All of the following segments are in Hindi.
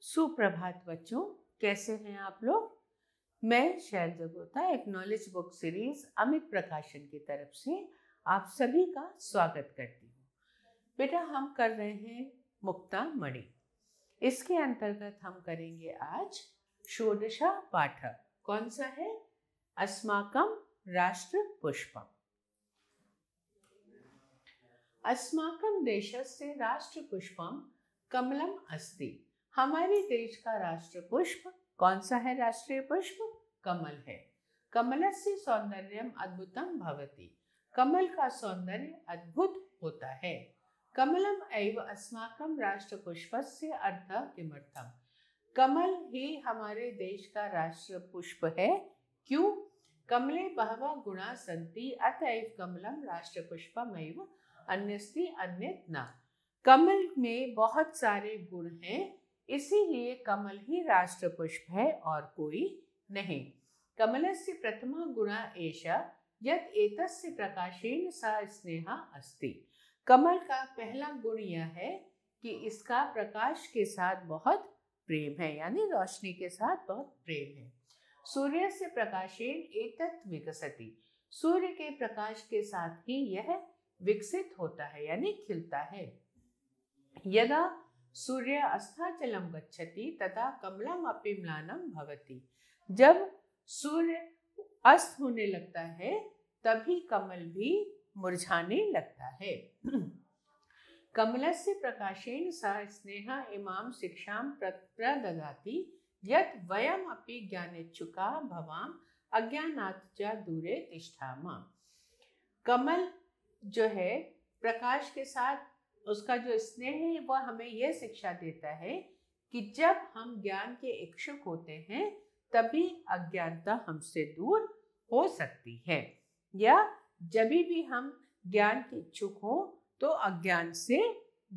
सुप्रभात बच्चों, कैसे हैं आप लोग। मैं शैलजा गुप्ता एक नॉलेज बुक सीरीज अमित प्रकाशन की तरफ से आप सभी का स्वागत करती हूँ। बेटा, हम कर रहे हैं मुक्ता मणि। इसके अंतर्गत हम करेंगे आज षोडशा पाठ। कौन सा है? अस्माकं राष्ट्र पुष्पम। अस्माकं देशस्य राष्ट्र पुष्पम कमलम अस्ति। हमारे देश का राष्ट्र पुष्प कौन सा है? राष्ट्रीय पुष्प कमल है। कमलस्य सौंदर्यम अद्भुतम भवति। कमल का सौंदर्य अद्भुत होता है। कमलम एव अस्माकं राष्ट्र पुष्पस्य अर्थः किमर्थम। कमल ही हमारे देश का राष्ट्र पुष्प है। क्यों? कमले बहवः गुणा सन्ति अतएव कमलम राष्ट्र पुष्पमेव अन्यस्ति अन्यत् न। कमल में बहुत सारे गुण हैं, इसीलिए कमल ही राष्ट्र पुष्प है और कोई नहीं। कमलस्य प्रथमा गुणा एषा यत् एतस्य प्रकाशेन सह स्नेहा अस्ति। कमल का पहला गुण यह है कि इसका प्रकाश के साथ बहुत प्रेम है, यानी रोशनी के साथ बहुत प्रेम है। सूर्य से प्रकाशेन एतत् विकसति। सूर्य के प्रकाश के साथ ही यह विकसित होता है, यानी खिलता है। यदा सूर्य अस्ताचलं गच्छति तथा कमलम अपि म्लानं भवति। जब सूर्य अस्त होने लगता है तभी कमल भी मुरझाने लगता है। कमलस्य प्रकाशेन सह स्नेहा इमां शिक्षां प्रददाति यत् वयम् अपि ज्ञानेच्छुका भवाम अज्ञानात् च दूरे तिष्ठामः। कमल जो है प्रकाश के साथ उसका जो स्नेह है वह हमें यह शिक्षा देता है कि जब हम ज्ञान के इच्छुक होते हैं तभी अज्ञानता हमसे दूर हो सकती है, या जब भी हम ज्ञान के इच्छुक हो तो अज्ञान से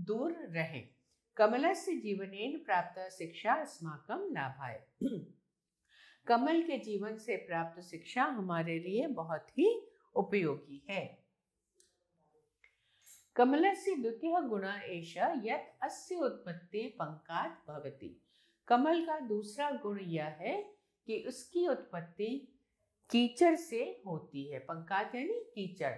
दूर रहें। कमलस्य जीवनेन प्राप्त शिक्षा अस्माकं लाभाय। कमल के जीवन से प्राप्त शिक्षा हमारे लिए बहुत ही उपयोगी है। कमलस्य द्वितीय गुणा एषा यत् अस्य उत्पत्ति पंकात् भवति। कमल का दूसरा गुण यह है कि उसकी उत्पत्ति कीचड़ से होती है। पंकात् यानी कीचड़।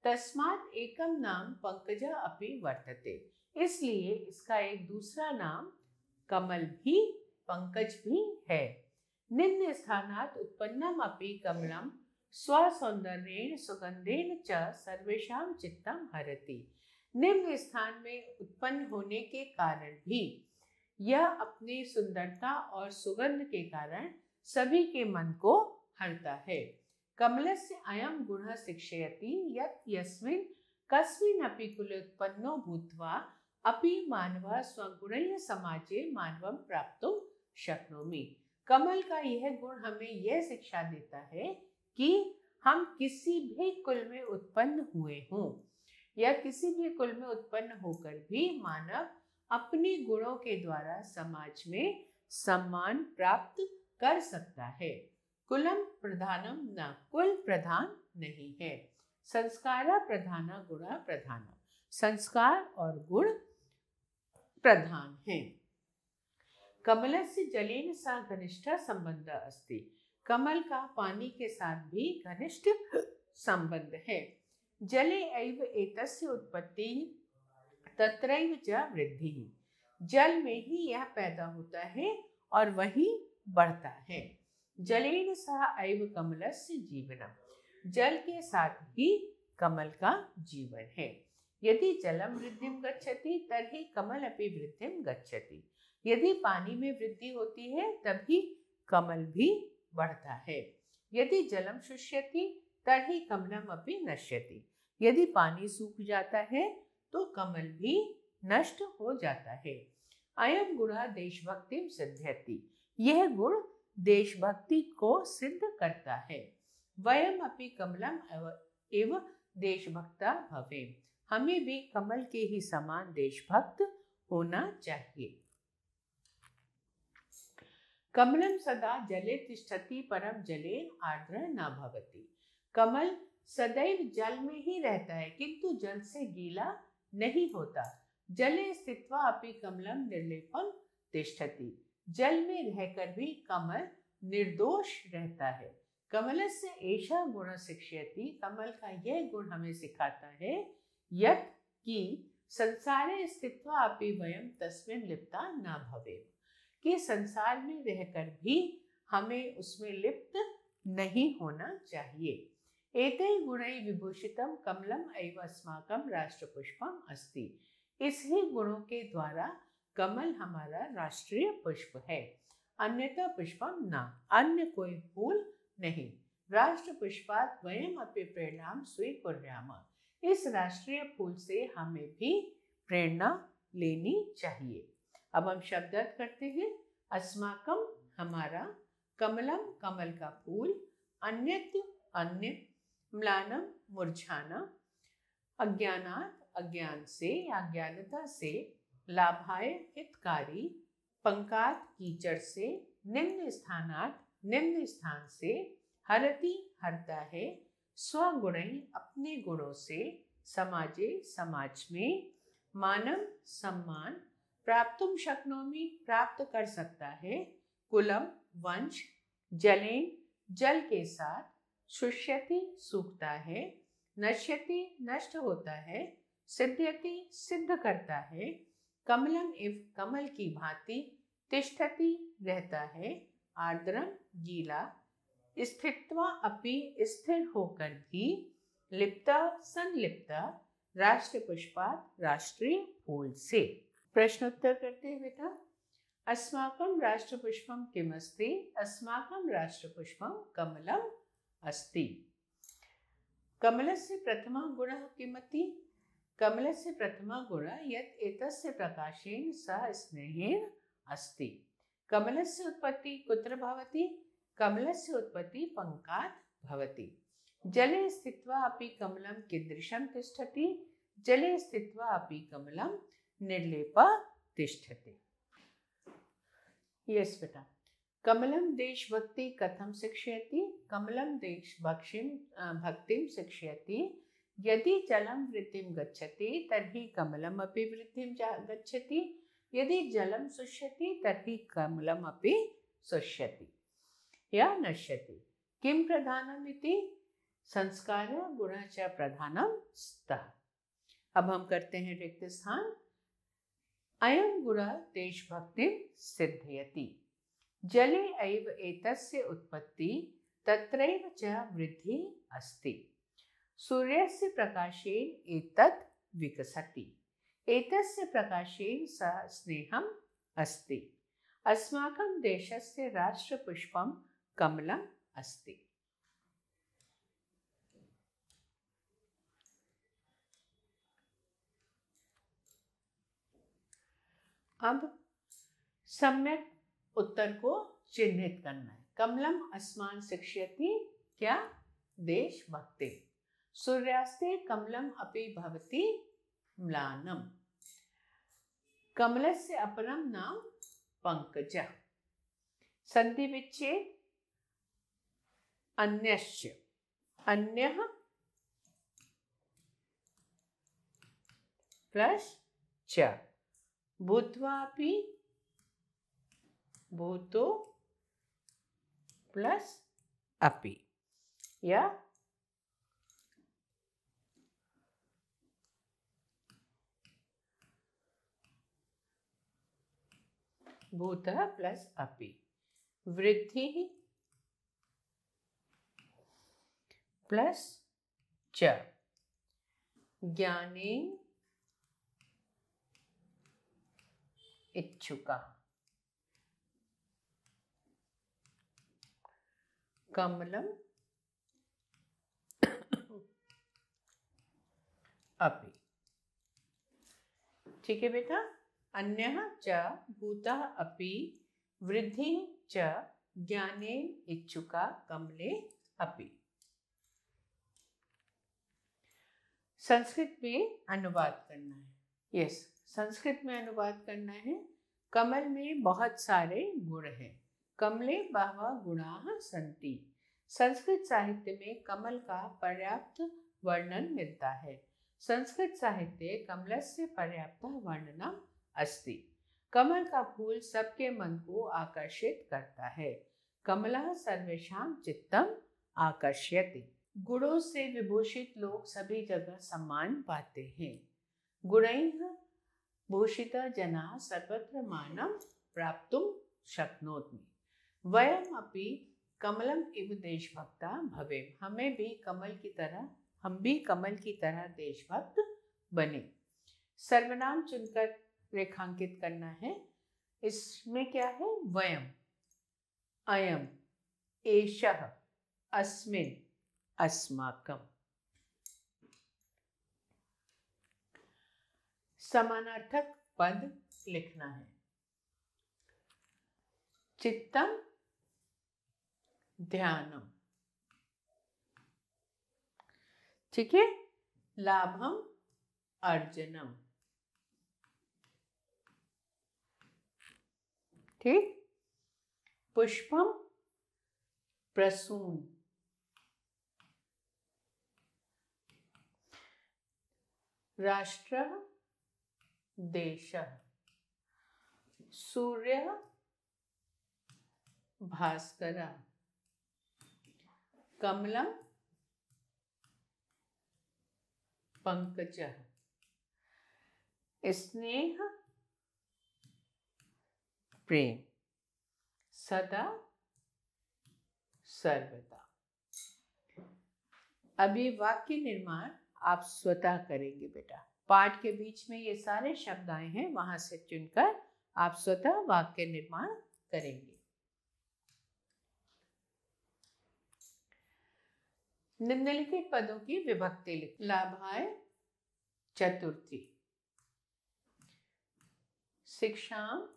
तस्मात् एकम नाम पंकजा अपि वर्तते। इसलिए इसका एक दूसरा नाम कमल भी, पंकज भी है। निम्न स्थानात् उत्पन्नम अपि कमलम स्वसौंदर्येण सुगंधेन च सर्वेषां चित्तं हरति। निम्न स्थान में उत्पन्न होने के कारण भी यह अपनी सुंदरता और सुगंध के कारण सभी के मन को हरता है। कमलस्य अयं गुणः शिक्षयति यत् यस्मिन् कस्मिन् अपि कुले उत्पन्नो भूत्वा अपि मानवः स्वगुणैः समाजे मानवं प्राप्तुं शक्नोमि। कमल का यह गुण हमें यह शिक्षा देता है कि हम किसी भी कुल में उत्पन्न हुए हों या किसी भी कुल में उत्पन्न होकर भी मानव अपने गुणों के द्वारा समाज में सम्मान प्राप्त कर सकता है। कुलम प्रधानम न, कुल प्रधान नहीं है। संस्कारा प्रधाना गुणा प्रधाना, संस्कार और गुण प्रधान है। कमलस्य जलेन सह घनिष्ठ संबंध अस्ति। कमल का पानी के साथ भी घनिष्ठ संबंध है। जले एव एतस्य उत्पत्ति तत्रैव च वृद्धि। जल में ही यह पैदा होता है और वही बढ़ता है। जलेन सह एव कमलस्य जीवनम। जल के साथ ही कमल का जीवन है। यदि जलम वृद्धिं गच्छति तर्हि कमल अपि वृद्धिं गच्छति। यदि पानी में वृद्धि होती है तभी कमल भी बढ़ता है। यदि जलम शुष्यति तर्हि कमलम अपि नश्यति। यदि पानी सूख जाता है तो कमल भी नष्ट हो जाता है। अयं गुणः देशभक्तिं सिद्ध्यति। यह गुण देशभक्ति को सिद्ध करता है। वयम अपि कमलम एव देशभक्ता भवेम। हमें भी कमल के ही समान देशभक्त होना चाहिए। कमलम सदा जले तिष्ठति परम जलेन आर्द्र न भवति। कमल सदैव जल में ही रहता है किंतु जल से गीला नहीं होता। जले स्थित्वा अपि कमलम निर्लेपम तिष्ठति। जल में रहकर भी कमल निर्दोष रहता है। कमलस्य एषः गुणः शिक्षयति, कमल का यह गुण हमें सिखाता है यत् कि संसारे स्थित्वा अपि वयं तस्मिन् लिप्ता न भवेम, कि संसार में रहकर भी हमें उसमें लिप्त नहीं होना चाहिए। एतैः गुणैः विभूषितं कमलम् एव अस्माकं राष्ट्रपुष्पम् अस्ति। इस ही गुणों के द्वारा कमल हमारा राष्ट्रीय पुष्प है। अन्यथा पुष्पम न, अन्य कोई फूल नहीं। राष्ट्र पुष्पात् वयम् अपि प्रेरणां स्वीकुर्याम, इस राष्ट्रीय फूल से हमें भी प्रेरणा लेनी चाहिए। अब हम शब्दार्थ करते हैं। अस्माकं हमारा, कमलम कमल का फूल, अन्यत् अन्य, म्लानम मुरझाना, अज्ञानात् अज्ञान से या अज्ञानता से, लाभाय हितकारी, पंकात कीचड़ से, निम्न स्थानात् निम्न स्थान से, हरति हरता है, स्वगुणैः अपने गुणों से, समाजे समाज में, मानम सम्मान, प्राप्तुम शक्नोमि प्राप्त कर सकता है, कुलम वंश, जलेन जल के साथ, शुष्यति सूखता है, नश्यति नष्ट होता है, सिद्ध्यति सिद्ध करता है, कमलम इव कमल की भांति, तिष्ठति रहता है, आर्द्रम गीला, स्थित्वा अपि स्थिर होकर भी, लिप्ता संलिप्ता, राष्ट्र पुष्पात् राष्ट्रीय फूल से। प्रश्नोत्तर करते हैं बेटा। अस्माकं राष्ट्रपुष्पं किमस्ति? अस्माकं राष्ट्रपुष्पं कमलम् अस्ति। कमलस्य प्रथमः गुणः किमस्ति? कमलस्य प्रथमः गुणः यत् एतस्य प्रकाशेन सह स्नेहेन अस्ति। कमलस्य उत्पत्ति कुत्र भवति? कमलस्य उत्पत्ति पंकात् भवति। जले स्थित्वा अपि कमलं कीदृशं तिष्ठति? जले स्थित्वा अपि कमलं निर्लेपः तिष्ठति। यस बेटा। कमलं देशभक्ति कथं शिक्षयति? कमलं देशभक्तिं शिक्षयति। यदि जलं वृद्धिं गच्छति तर्हि कमलम् अपि वृद्धिं गच्छति। यदि जलं शुष्यति तर्हि कमलम् अपि शुष्यति या नश्यति। किं प्रधानम् इति? संस्कारः गुणः च प्रधानं स्तः। अब हम करते हैं रिक्त स्थान। अयं गुणः देशभक्तिं सिद्धयति। जले एव एतस्य उत्पत्ति, तत्रैव च वृद्धिः अस्ति। सूर्यस्य प्रकाशेन एतत् विकसति। एतस्य प्रकाशेन सह स्नेहम् अस्ति। अस्माकं देशस्य राष्ट्रपुष्पं कमलम् अस्ति। अब सम्यक उत्तर को चिन्हित करना है। कमलम अस्मान शिक्षयति, क्या? देशभक्ति। सूर्यास्ते कमलम अपि भवति म्लानम। कमलस्य अपरं नाम पंकजः। संधि विच्छेद अन्यस्य, अन्यः प्लस च, भूत्वापि भूतो प्लस अपि, या भूतः प्लस अपि, वृद्धिः प्लस च, ज्ञानेन इच्छुका, कमलम अपि। ठीक है बेटा। अन्यः च भूतः अपि, वृद्धि च, ज्ञानेन इच्छुका, कमले अपि। संस्कृत में अनुवाद करना है। यस, संस्कृत में अनुवाद करना है। कमल में बहुत सारे गुण हैं। कमले बहवः गुणाः सन्ति। संस्कृत साहित्य में कमल का पर्याप्त वर्णन मिलता है। संस्कृत साहित्ये कमलस्य पर्याप्तः वर्णनम् अस्ति। कमल का फूल सबके मन को आकर्षित करता है। कमलः सर्वेषां चित्तम आकर्षयति। गुणों से विभूषित लोग सभी जगह सम्मान पाते हैं। गुणैः भूषिता जनाः सर्वत्र मानं प्राप्तुं शक्नोति। वयम् अपि कमलम इव देशभक्ता भवेम। हम भी कमल की तरह देशभक्त बने। सर्वनाम चुनकर रेखांकित करना है। इसमें क्या है? वयम, अयम, एषः, अस्मिन्, अस्माकं। समानार्थक पद लिखना है। चित्तम, ध्यानम, ठीक है। लाभम, अर्जनम, ठीक। पुष्पम, प्रसून, राष्ट्रः, देशः, सूर्यः, भास्करः, कमलम, पंकजः, स्नेह, प्रेम, सदा, सर्वदा। अब ये वाक्य निर्माण आप स्वतः करेंगे बेटा। पाठ के बीच में ये सारे शब्द आए हैं, वहां से चुनकर आप स्वतः वाक्य निर्माण करेंगे। निम्नलिखित पदों की विभक्ति लिख। लाभाय चतुर्थी, शिक्षां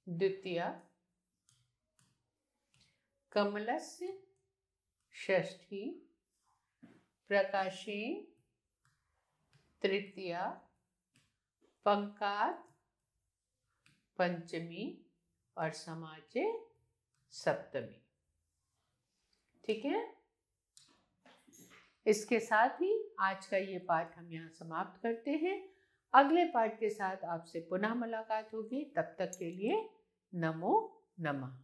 द्वितीया, कमलस्य षष्ठी, प्रकाशे तृतीया, पंकात् पंचमी और समाजे सप्तमी। ठीक है। इसके साथ ही आज का ये पाठ हम यहाँ समाप्त करते हैं। अगले पाठ के साथ आपसे पुनः मुलाकात होगी। तब तक के लिए नमो नमः।